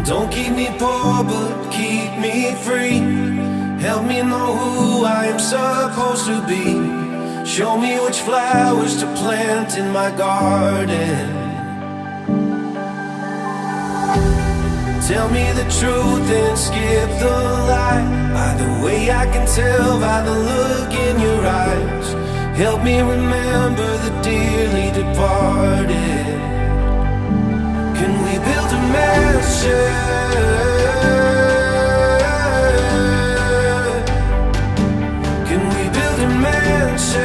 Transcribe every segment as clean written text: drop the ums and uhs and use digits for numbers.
Don't keep me poor, but keep me free. Help me know who I am supposed to be. Show me which flowers to plant in my garden. Tell me the truth and skip the lie. Either way I can tell by the look in your eyes. Help me remember the dearly departed. Can we build a mansion? Can we build a mansion?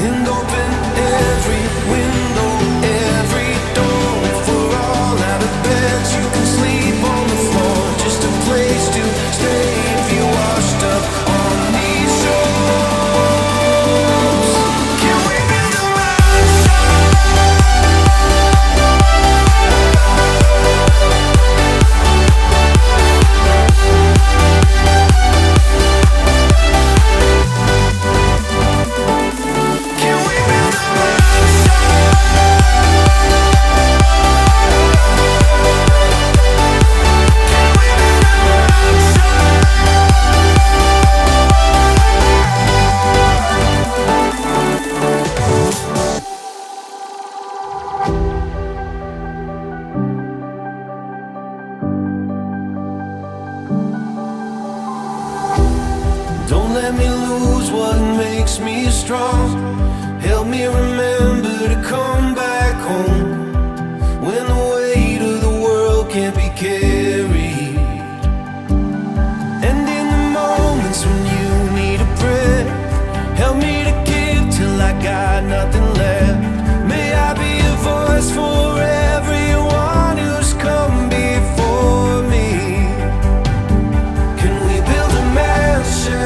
And open every window, every door. For all out of beds you can sleep on the floor. Just a place to stay if you're washed up on these shores. Can we build a Can we build a Don't let me lose what makes me strong. Help me remember to come back home when the weight of the world can't be carried. And in the moments when you need a breath, help me to give till I got nothing left. May I be a voice for everyone who's come before me. Can we build a mansion?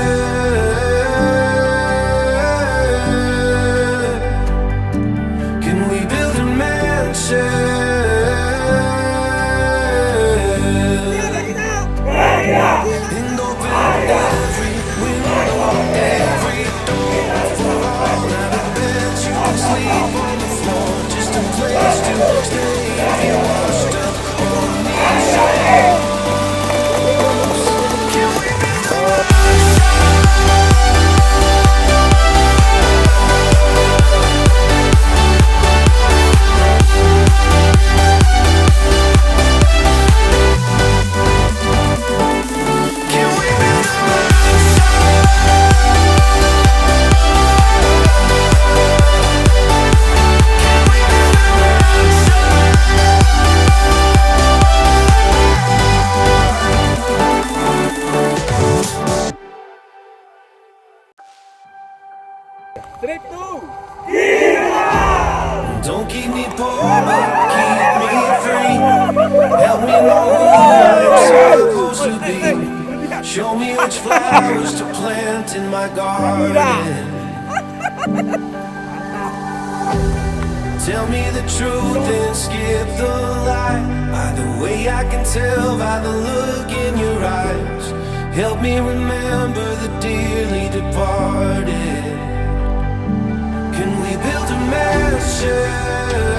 Can we build a mansion? And open every window, every door. For all out of beds you can sleep on the floor. Just a place to stay if you're washed up on these shores. Can we build a Can we build a Strip 2. Don't keep me poor, but keep me free. Help me know who I'm supposed to be. Show me which flowers to plant in my garden. Tell me the truth and skip the lie. Either way I can tell by the look in your eyes. Help me remember the dearly departed. Can we build a mansion?